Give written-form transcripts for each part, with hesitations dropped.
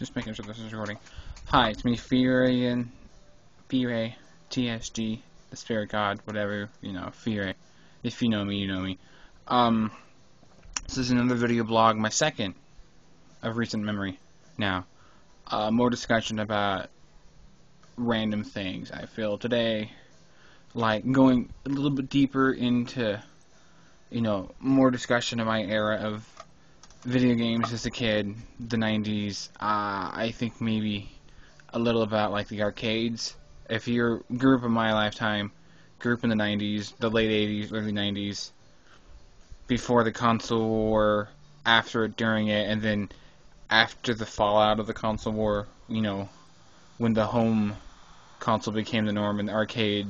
Just making sure this is recording. Hi, it's me, Fyree, Fyree, TSG, the Spirit God, whatever, Fyree. If you know me, you know me. This is another video blog, my second of recent memory now. More discussion about random things. I feel today, like, going a little bit deeper into, more discussion of my era of video games as a kid, the 90s. I think maybe a little about like the arcades. If you grew up in my lifetime, grew up in the 90s, the late 80s, early 90s, before the console war, after it, during it, and then after the fallout of the console war, when the home console became the norm and the arcade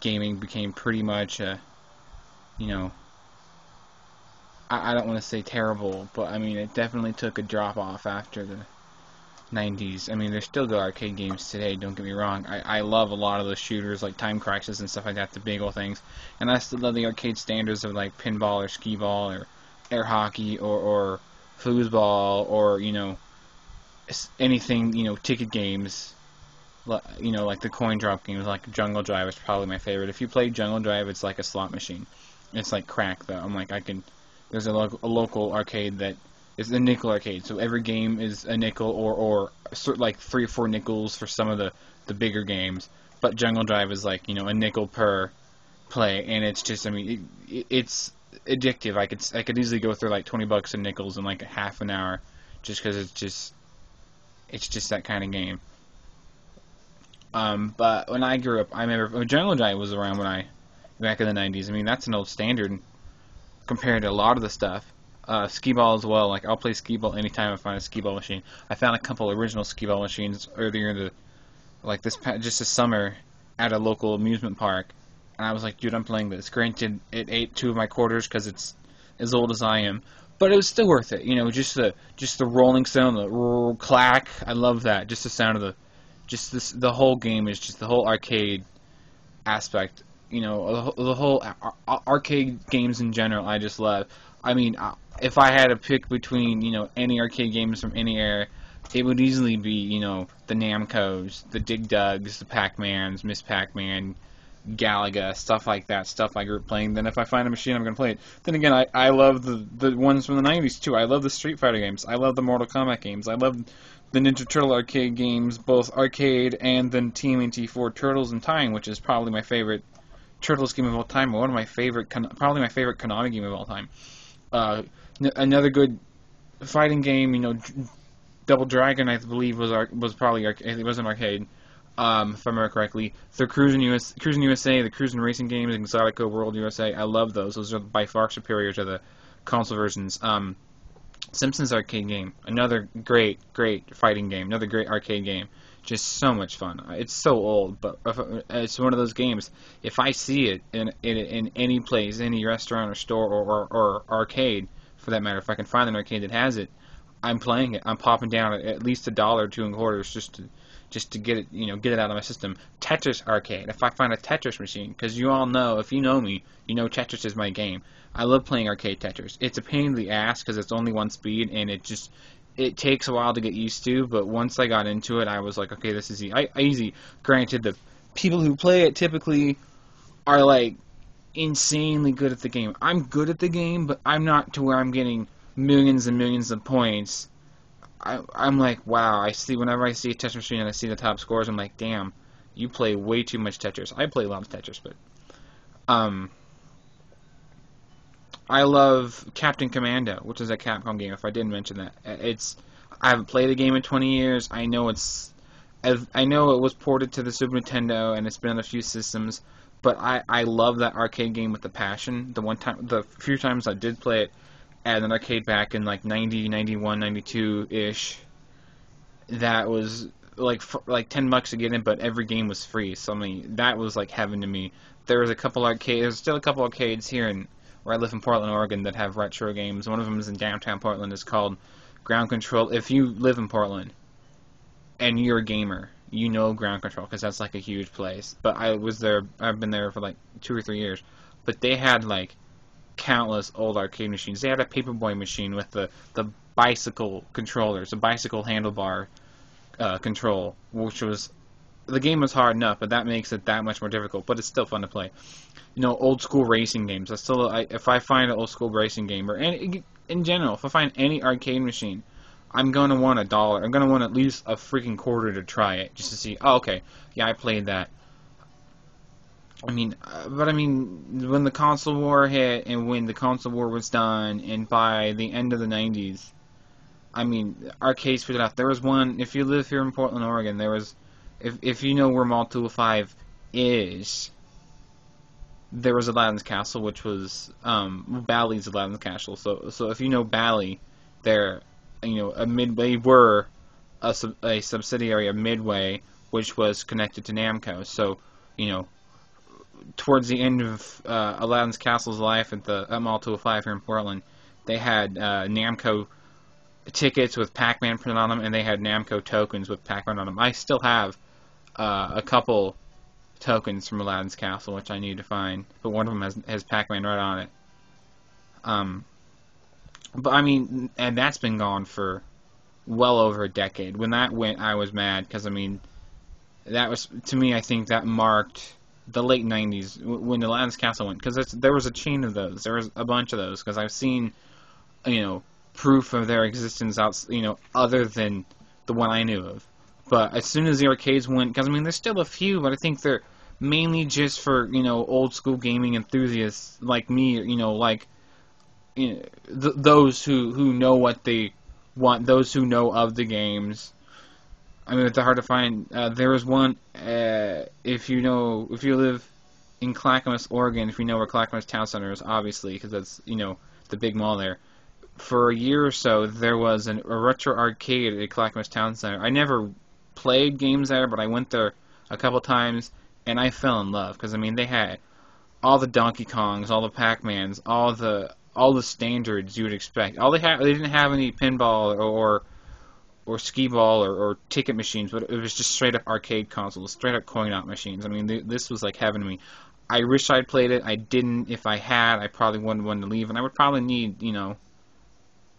gaming became pretty much, I don't want to say terrible, but I mean, it definitely took a drop off after the 90s. I mean, there's still good arcade games today, don't get me wrong. I love a lot of those shooters like Time Crisis and stuff like that, the big old things. And I still love the arcade standards of like pinball or skee ball or air hockey or foosball or, anything, ticket games. Like the coin drop games, like Jungle Drive is probably my favorite. If you play Jungle Drive, it's like a slot machine. It's like crack, though. There's a local arcade that is a nickel arcade, so every game is a nickel or like 3 or 4 nickels for some of the bigger games. But Jungle Drive is like, a nickel per play, and it's just, it's addictive. I could easily go through like $20 in nickels in like a half an hour, just because it's just that kind of game. But when I grew up, I remember Jungle Drive was around back in the 90s. I mean, that's an old standard compared to a lot of the stuff. Skee ball as well. Like, I'll play skee ball anytime I find a skee ball machine. I found a couple original skee ball machines earlier just this summer at a local amusement park, and I was like, dude, I'm playing this. Granted, it ate 2 of my quarters because it's as old as I am, but it was still worth it. Just the rolling sound, the clack. I love that. Just the sound of the whole game is just the whole arcade aspect. The whole arcade games in general, I just love. I mean, if I had to pick between, any arcade games from any era, it would easily be, the Namcos, the Dig Dugs, the Pac-Mans, Miss Pac-Man, Galaga, stuff like that, stuff I grew up playing. Then if I find a machine, I'm going to play it. Then again, I love the ones from the 90s, too. I love the Street Fighter games. I love the Mortal Kombat games. I love the Ninja Turtle arcade games, both arcade and then TMNT4 Turtles in Time, which is probably my favorite Turtles game of all time, probably my favorite Konami game of all time. Another good fighting game, Double Dragon, I believe was probably it was an arcade, if I remember correctly. The Cruisin' USA, the Cruisin' Racing games, Exotico World USA, I love those. Those are by far superior to the console versions. Simpsons arcade game, another great fighting game, another great arcade game. Just so much fun. It's so old, but it's one of those games. If I see it in any place, any restaurant or store or arcade, for that matter, if I can find an arcade that has it, I'm playing it. I'm popping down at least $1 or $2.25 just to get it, get it out of my system. Tetris arcade. If I find a Tetris machine, because you all know, if you know me, Tetris is my game. I love playing arcade Tetris. It's a pain in the ass because it's only one speed, and it takes a while to get used to, but once I got into it, I was like, okay, this is easy. Granted, the people who play it typically are, like, insanely good at the game. I'm good at the game, but I'm not to where I'm getting millions and millions of points. I'm like, wow, whenever I see a Tetris machine and I see the top scores, I'm like, damn, you play way too much Tetris. I play a lot of Tetris, but, I love Captain Commando, which is a Capcom game, if I didn't mention that. I haven't played the game in 20 years. I know it was ported to the Super Nintendo, and it's been on a few systems, but I love that arcade game with the passion. The few times I did play it at an arcade back in like 90, 91, 92-ish, that was like $10 to get in, but every game was free. So, that was like heaven to me. There's still a couple arcades here where I live in Portland, Oregon, that have retro games. One of them is in downtown Portland. It's called Ground Control. If you live in Portland and you're a gamer, you know Ground Control because that's like a huge place. But I've been there for like 2 or 3 years. But they had like countless old arcade machines. They had a Paperboy machine with the bicycle controllers, the bicycle handlebar control, which was, the game was hard enough, but that makes it that much more difficult. But it's still fun to play. You know, old school racing games. If I find an old school racing game, or any, in general, if I find any arcade machine, I'm gonna want $1. I'm gonna want at least a freaking quarter to try it, just to see. Oh, okay, yeah, I played that. I mean, but I mean, when the console war hit, and when the console war was done, and by the end of the '90s, I mean, arcades figured out. There was one. If you live here in Portland, Oregon, there was. If you know where Mall 205 is, there was Aladdin's Castle, which was Bally's Aladdin's Castle. So if you know Bally, there, you know, they were a subsidiary of Midway, which was connected to Namco. So, you know, towards the end of Aladdin's Castle's life at Mall 205 here in Portland, they had Namco tickets with Pac-Man printed on them, and they had Namco tokens with Pac-Man on them. I still have a couple tokens from Aladdin's Castle, which I need to find, but one of them has Pac-Man right on it. But I mean, and that's been gone for well over a decade. When that went, I was mad, because I mean, that was, to me, I think that marked the late '90s when Aladdin's Castle went, because there was a chain of those. There was a bunch of those, because I've seen, you know, proof of their existence out, you know, other than the one I knew of. But as soon as the arcades went, because I mean, there's still a few, but I think they're mainly just for, you know, old school gaming enthusiasts like me, you know, like, you know, those who know what they want, those who know of the games. I mean, it's hard to find. There was one, if you live in Clackamas, Oregon, if you know where Clackamas Town Center is, obviously, because that's, you know, the big mall there. For a year or so, there was a retro arcade at Clackamas Town Center. I never played games there, but I went there a couple times, and I fell in love, because I mean, they had all the Donkey Kongs, all the Pac-Mans, all the standards you would expect. They didn't have any pinball or skee-ball or ticket machines, but it was just straight up arcade consoles, straight up coin-op machines. I mean, this was like heaven to me. I wish I'd played it. I didn't. If I had, I probably wouldn't want to leave, and I would probably need, you know,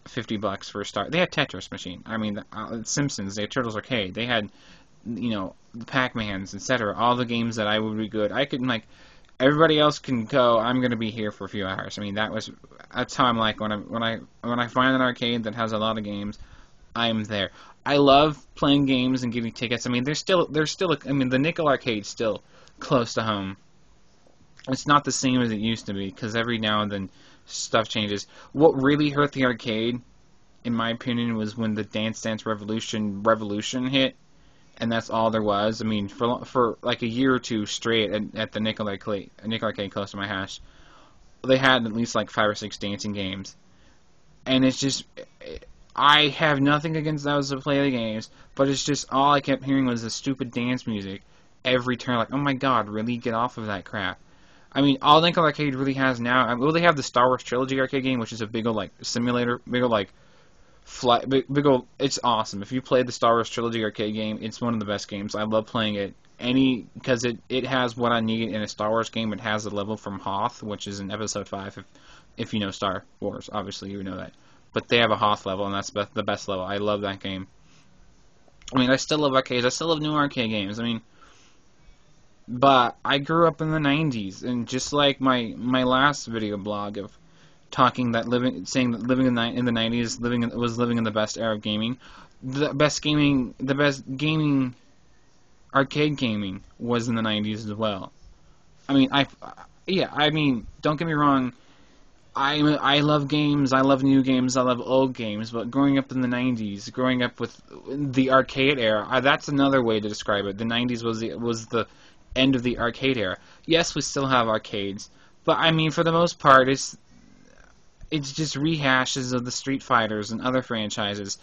$50 for a start. They had Tetris machine. I mean, Simpsons. They had Turtles Arcade. They had, you know, the Pac-Mans, etc. All the games that I would be good. I could, like, everybody else can go. I'm gonna be here for a few hours. I mean, that's how I'm like when I find an arcade that has a lot of games. I'm there. I love playing games and getting tickets. I mean, there's still I mean, the Nickel Arcade's still close to home. It's not the same as it used to be, because every now and then stuff changes. What really hurt the arcade, in my opinion, was when the Dance Dance Revolution hit, and that's all there was. I mean, for like a year or two straight at the Nickel Arcade close to my house, they had at least like 5 or 6 dancing games, and it's just, I have nothing against those that play the games, but it's just all I kept hearing was the stupid dance music every turn. Like, oh my god, really, get off of that crap. I mean, all Nickel Arcade really has now, well, they have the Star Wars Trilogy arcade game, which is a big old, like, simulator, big old, like, big old, it's awesome. If you played the Star Wars Trilogy arcade game, it's one of the best games. I love playing it, because it has what I need in a Star Wars game. It has a level from Hoth, which is in Episode 5, if you know Star Wars, obviously you know that. But they have a Hoth level, and that's the best level. I love that game. I mean, I still love arcades. I still love new arcade games. I mean, but I grew up in the '90s, and just like my last video blog of saying that living in the '90s, was living in the best era of gaming. The best gaming, arcade gaming was in the '90s as well. I mean, I mean, don't get me wrong. I love games. I love new games. I love old games. But growing up in the '90s, growing up with the arcade era, that's another way to describe it. The '90s was the end of the arcade era. Yes, we still have arcades, but I mean, for the most part, it's just rehashes of the Street Fighters and other franchises.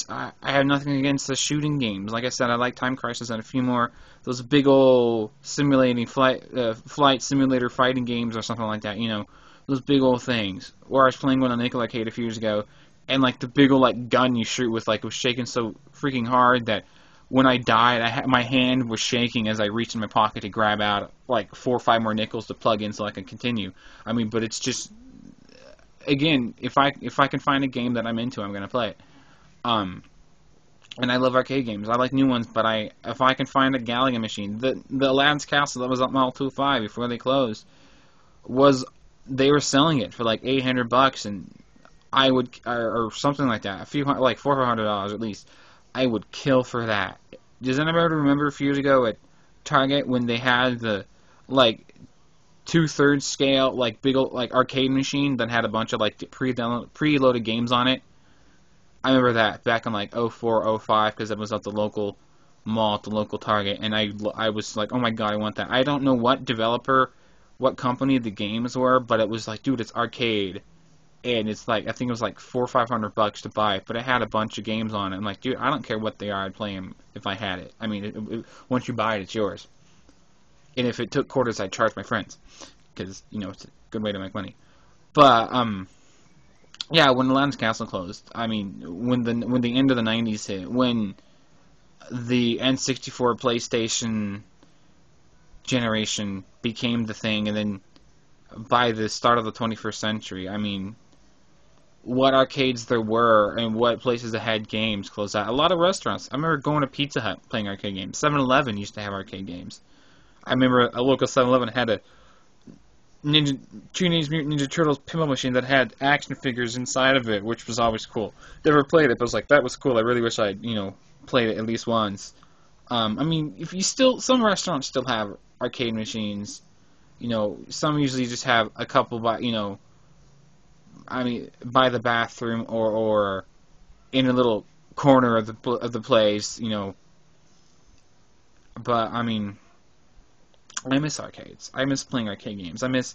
I have nothing against the shooting games. Like I said, I like Time Crisis and a few more those big old flight simulator fighting games or something like that. You know, those big old things. Or I was playing one on Nickel Arcade a few years ago, and like the big old like gun you shoot with, like, was shaking so freaking hard that when I died, my hand was shaking as I reached in my pocket to grab out like 4 or 5 more nickels to plug in so I could continue. I mean, but it's just, again, if I can find a game that I'm into, I'm gonna play it. Um, and I love arcade games. I like new ones, but if I can find a Galaga machine, the Aladdin's Castle that was up Mall 205 before they closed was they were selling it for like $800, and I would or something like that, a few like $400 at least. I would kill for that. Does anybody remember a few years ago at Target when they had the like 2/3 scale like big old like arcade machine that had a bunch of like preloaded games on it? I remember that back in like '04, '05 because it was at the local mall, at the local Target, and I was like, oh my god, I want that. I don't know what developer, what company the games were, but it was like, dude, it's arcade, and it's like I think it was like $400 or $500 to buy it, but it had a bunch of games on it. I'm like, dude, I don't care what they are, I'd play them if I had it. I mean, once you buy it, it's yours. And if it took quarters, I'd charge my friends because it's a good way to make money. But yeah, when Aladdin's Castle closed, I mean, when the end of the '90s hit, when the N64 PlayStation generation became the thing, and then by the start of the 21st century, I mean, what arcades there were and what places that had games closed out. A lot of restaurants. I remember going to Pizza Hut playing arcade games. 7-Eleven used to have arcade games. I remember a local 7-Eleven had a Teenage Mutant Ninja Turtles pinball machine that had action figures inside of it, which was always cool. Never played it, but I was like, that was cool. I really wish I'd, played it at least once. I mean, if you some restaurants still have arcade machines. Some usually just have a couple by, I mean, by the bathroom or in a little corner of the place, But I mean, I miss arcades. I miss playing arcade games. I miss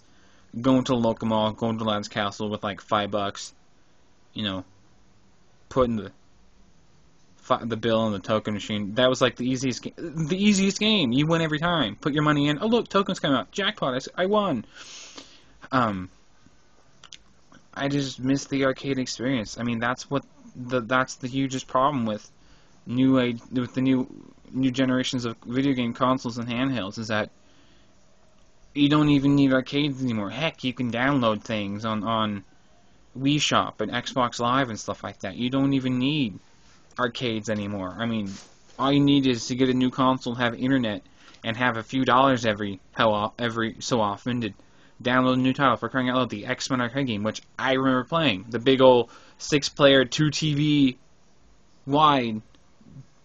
going to the local mall, going to Aladdin's Castle with like $5, putting the bill in the token machine. That was like the easiest game. You win every time. Put your money in. Oh look, tokens come out. Jackpot! I won. I just miss the arcade experience. I mean, that's the hugest problem with the new generations of video game consoles and handhelds is that you don't even need arcades anymore. Heck, you can download things on Wii Shop and Xbox Live and stuff like that. You don't even need arcades anymore. I mean, all you need is to get a new console, have internet, and have a few dollars every so often to download a new title. For crying out loud, the X-Men arcade game, which I remember playing. The big old 6-player, 2 TV wide,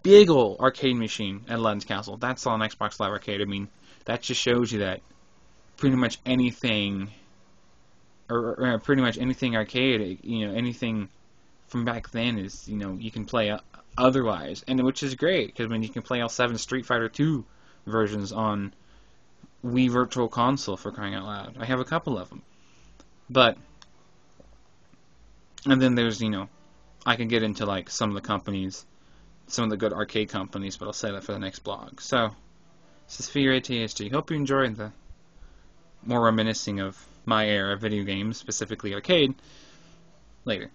big old arcade machine at Aladdin's Castle. That's on Xbox Live Arcade. I mean, that just shows you that pretty much anything, or pretty much anything arcade, anything from back then is, you can play otherwise, and which is great because when you can play all 7 Street Fighter 2 versions on Wii Virtual Console, for crying out loud. I have a couple of them, and then there's I can get into like some of the companies, some of the good arcade companies, but I'll say that for the next blog. So this is Fyree THG. Hope you enjoyed the more reminiscing of my era of video games, specifically arcade. Later.